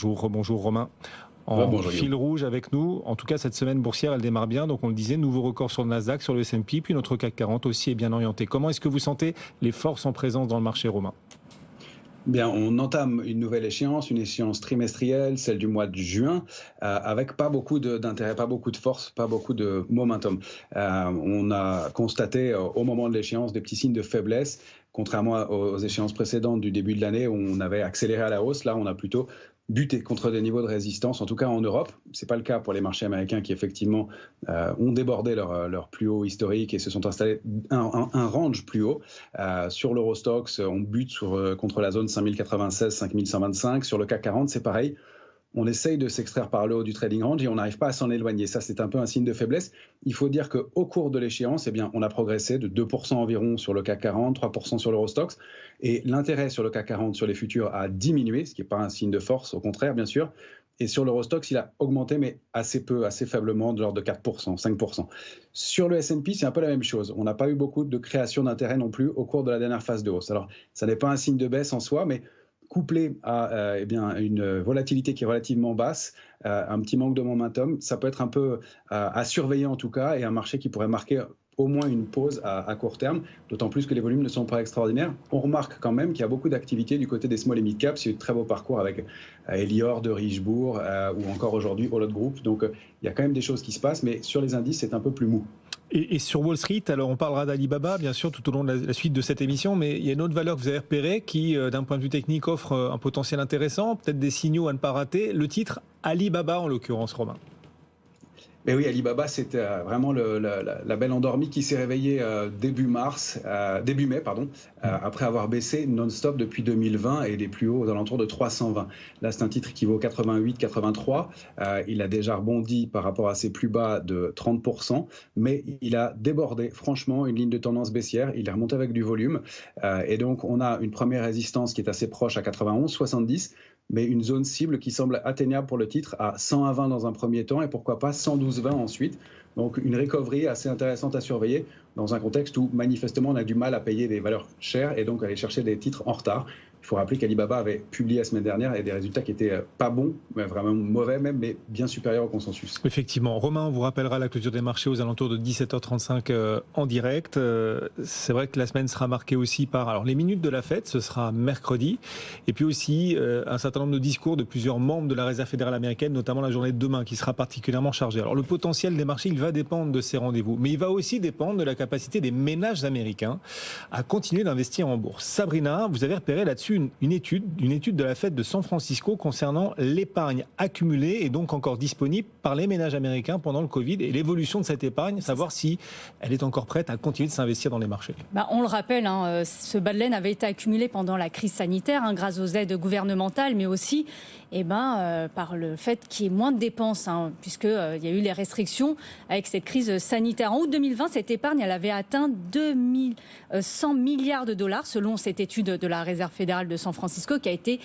Bonjour Romain. En Bonjour fil Guillaume. rouge avec nous, en tout cas cette semaine boursière elle démarre bien, donc on le disait, nouveau record sur le Nasdaq, sur le S&P, puis notre CAC 40 aussi est bien orienté. Comment est-ce que vous sentez les forces en présence dans le marché, Romain? Bien, on entame une nouvelle échéance, une échéance trimestrielle, celle du mois de juin, avec pas beaucoup d'intérêt, pas beaucoup de force, pas beaucoup de momentum. On a constaté au moment de l'échéance des petits signes de faiblesse, contrairement aux échéances précédentes du début de l'année où on avait accéléré à la hausse. Là, on a plutôt buté contre des niveaux de résistance, en tout cas en Europe. C'est pas le cas pour les marchés américains qui effectivement ont débordé leur plus haut historique et se sont installés un range plus haut. Sur l'Eurostoxx, on bute contre la zone 5096, 5125. Sur le CAC 40, c'est pareil. On essaye de s'extraire par le haut du trading range et on n'arrive pas à s'en éloigner. Ça, c'est un peu un signe de faiblesse. Il faut dire qu'au cours de l'échéance, on a progressé de 2% environ sur le CAC 40, 3% sur l'Eurostoxx. Et l'intérêt sur le CAC 40 sur les futurs a diminué, ce qui n'est pas un signe de force, au contraire, bien sûr. Et sur l'Eurostoxx, il a augmenté, mais assez peu, assez faiblement, de l'ordre de 4%, 5%. Sur le S&P, c'est un peu la même chose. On n'a pas eu beaucoup de création d'intérêt non plus au cours de la dernière phase de hausse. Alors, ça n'est pas un signe de baisse en soi, mais couplé à une volatilité qui est relativement basse, un petit manque de momentum, ça peut être un peu à surveiller en tout cas, et un marché qui pourrait marquer au moins une pause à court terme, d'autant plus que les volumes ne sont pas extraordinaires. On remarque quand même qu'il y a beaucoup d'activité du côté des small et mid caps. Il y a eu de très beaux parcours avec Elior de Richebourg ou encore aujourd'hui Holod Group. Donc il y a quand même des choses qui se passent, mais sur les indices, c'est un peu plus mou. Et sur Wall Street, alors on parlera d'Alibaba, bien sûr, tout au long de la suite de cette émission, mais il y a une autre valeur que vous avez repérée qui, d'un point de vue technique, offre un potentiel intéressant, peut-être des signaux à ne pas rater. Le titre Alibaba, en l'occurrence, Romain. Mais oui, Alibaba, c'était vraiment la belle endormie qui s'est réveillée début mai, après avoir baissé non-stop depuis 2020 et des plus hauts aux alentours de 320. Là, c'est un titre qui vaut 88, 83. Il a déjà rebondi par rapport à ses plus bas de 30%, mais il a débordé franchement une ligne de tendance baissière. Il est remonté avec du volume. Et donc, on a une première résistance qui est assez proche à 91, 70. Mais une zone cible qui semble atteignable pour le titre à 101,20 dans un premier temps et pourquoi pas 112,20 ensuite. Donc une recovery assez intéressante à surveiller dans un contexte où manifestement on a du mal à payer des valeurs chères et donc aller chercher des titres en retard. Il faut rappeler qu'Alibaba avait publié la semaine dernière et des résultats qui étaient pas bons, mais vraiment mauvais même, mais bien supérieurs au consensus. Effectivement. Romain, on vous rappellera la clôture des marchés aux alentours de 17h35 en direct. C'est vrai que la semaine sera marquée aussi par les minutes de la fête, ce sera mercredi, et puis aussi un certain nombre de discours de plusieurs membres de la Réserve fédérale américaine, notamment la journée de demain, qui sera particulièrement chargée. Alors le potentiel des marchés, il va dépendre de ces rendez-vous, mais il va aussi dépendre de la capacité des ménages américains à continuer d'investir en bourse. Sabrina, vous avez repéré là-dessus une étude de la Fed de San Francisco concernant l'épargne accumulée et donc encore disponible par les ménages américains pendant le Covid et l'évolution de cette épargne, savoir si elle est encore prête à continuer de s'investir dans les marchés. On le rappelle, ce bas de laine avait été accumulé pendant la crise sanitaire grâce aux aides gouvernementales, mais aussi par le fait qu'il y ait moins de dépenses, puisqu'il y a eu les restrictions avec cette crise sanitaire. En août 2020, cette épargne elle avait atteint 2100 milliards de dollars, selon cette étude de la Réserve fédérale de San Francisco qui a été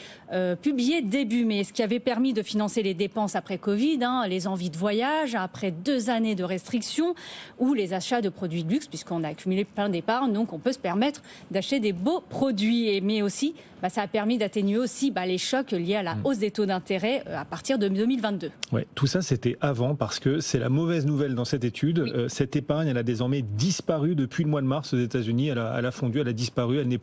publiée début mai, ce qui avait permis de financer les dépenses après Covid, les envies de voyage, après 2 années de restrictions, ou les achats de produits de luxe, puisqu'on a accumulé plein d'épargne, donc on peut se permettre d'acheter des beaux produits. Mais aussi, ça a permis d'atténuer aussi les chocs liés à la hausse des taux d'intérêt à partir de 2022. Ouais, tout ça, c'était avant, parce que c'est la mauvaise nouvelle dans cette étude. Oui. Cette épargne, elle a désormais disparu depuis le mois de mars aux États-Unis. Elle a fondu, elle a disparu, elle n'est plus